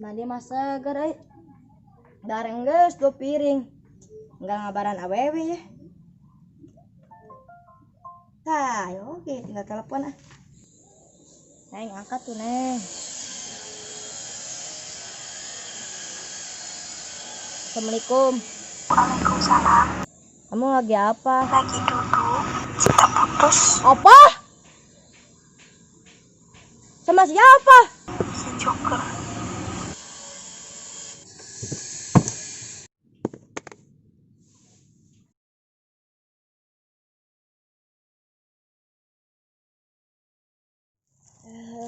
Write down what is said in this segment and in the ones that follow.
Mandi masa gerai. Dareng geus 2 piring. Enggak ngabaran awewe ya. Tah, oke tinggal telepon ah. Neng angkat tuh, Neng. Assalamualaikum. Waalaikumsalam. Kamu lagi apa? Lagi duduk. Kita putus. Apa? Sama siapa? Si Joker.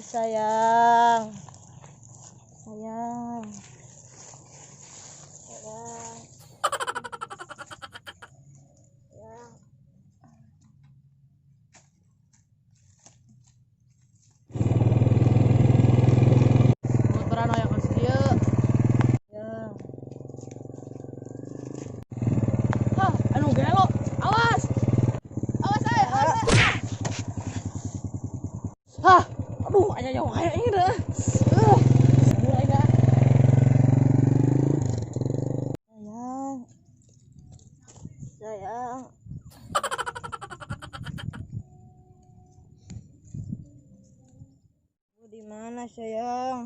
Sayang. Sayang. Sayang. Sayang. Motoran aya ka dia. Sayang. Hah, anu gelo. Awas. Awas awas. Hah, aduh aya jauh aya ini dah. Mulai enggak? Sayang. Sayang. Kamu di mana, sayang?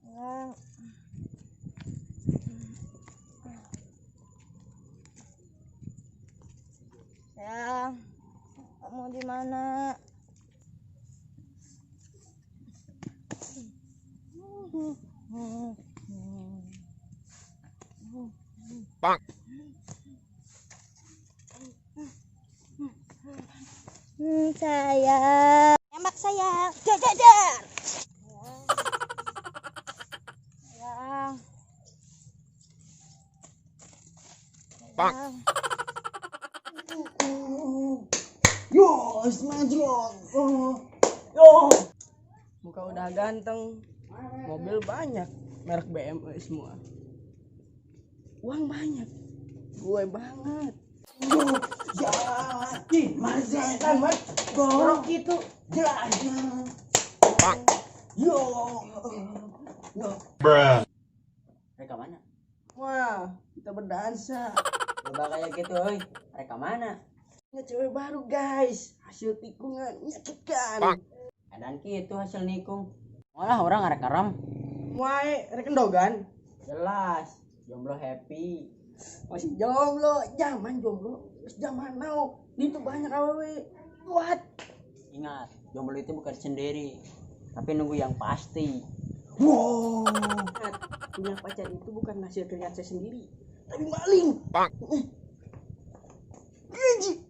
Sayang. Sayang. Kamu di mana? Sayang. Tembak sayang. Jajar. Sayang. Sayang. Yo, semajong. Yo. Muka udah ganteng. Mobil banyak, merek BMW semua. Uang banyak. Gue banget. Yo, jadi mazetan mat. Gorok itu. Jajan. Yo. Yo. Mereka mana? Wah, kita berdansa. Coba kayak gitu, oi. Mereka mana? Ini cewek baru, guys. Hasil tikungan menyakitkan. Keadaan gitu hasil nikung. Malah orang arek karam. Wae, rek endogan. Jelas, jomblo happy. Masih jomblo, zaman jomblo. Wis zaman now. Itu banyak awewe. Kuat. Ingat, jomblo itu bukan sendiri, tapi nunggu yang pasti. Wow. Punya pacar itu bukan hasil kerja saya sendiri, tapi maling. Gaji.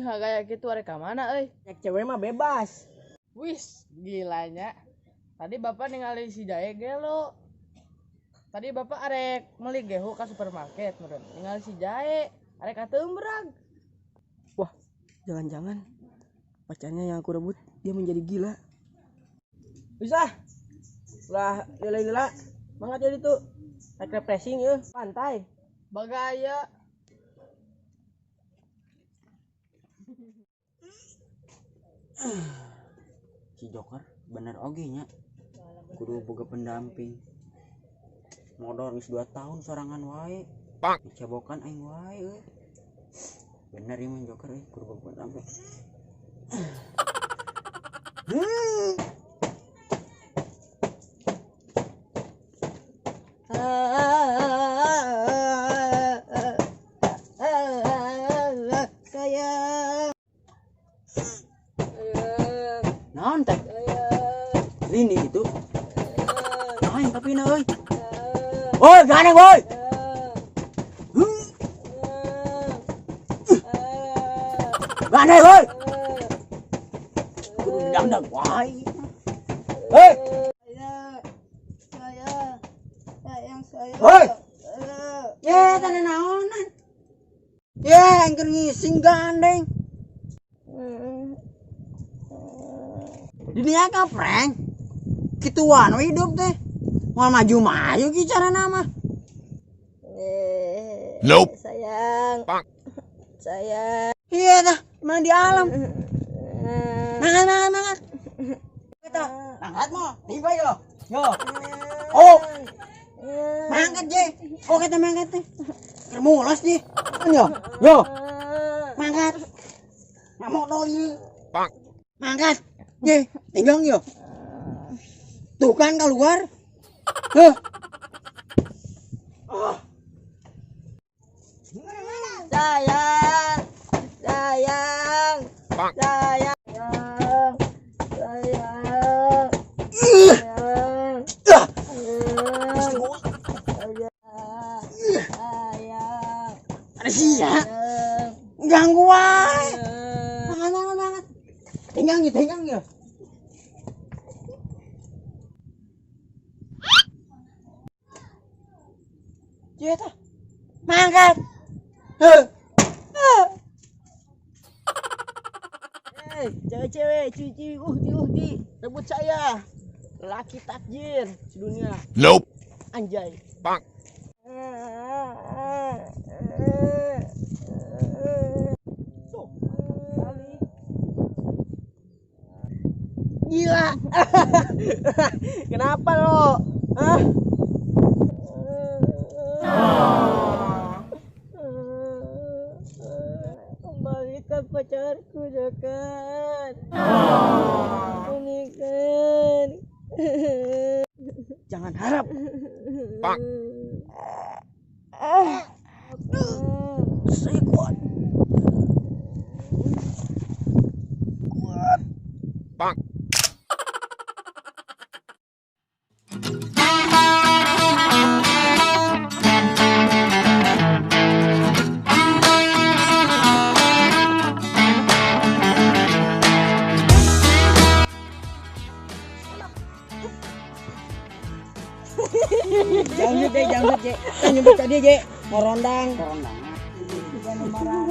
Kayak gitu mereka mana euy? Yang cewek mah bebas. Wis, gilanya. Tadi Bapak ningali si Jae ge lo. Tadi Bapak arek meuli gehu ka supermarket meureun. Ningali si Jae, arek kateumbrag. Wah, jangan-jangan pacarnya yang aku rebut dia menjadi gila. Bisa. Lah, lila-lila. Mangat jadi tuh. Rek refreshing ya, pantai. Bagaya. Si Joker bener oge nya. Kudu boga pendamping. Modal geus 2 tahun sorangan wae. Dicabokan aing wae euy. Bener ieu mah Joker euy, kudu boga pendamping. Sayang. Naon teh? Ini itu. Aing tapi na euy. Oi, ganeng woi. Ganeng woi. Kudu dangdang wae. Hei, Sayang. hei. Ya, tanah naonan. Ya, angker ngising gandeng. Dunia ka prank. Kituan we hidup teh. Mau maju-maju ki cara nama. Nope. Sayang. Sayang. Iya dah, mana di alam. Mangan. Kita, angkat mo, tiba yo. Yo. Oh, mangkat je. Oh kita mangkat nih. Kermulas je. Yo. Mangkat. Nggak mau doi. Mangkat. Je, tinggal yo. Tuh kan keluar. Huh. Oh. Sayang. Sayang. Sayang. Sayang. Sayang. Sayang. Ada sia. Ganggu wae. Mangan. Tinggal yo. Iya tuh. Mangkat. Cewek-cewek, cici, uhti, rebut saya. Laki takjir sedunia. Nope. Anjay. Bang. Tuh, kali. Gila. Kenapa lo? Hah? Kembalikan pacarku, Jokan. Kembalikan. Jangan harap. Bang. Saya kuat. Bang. Jangan Je. Kita nyebut tadi Je. Mau rondang. Jangan marah.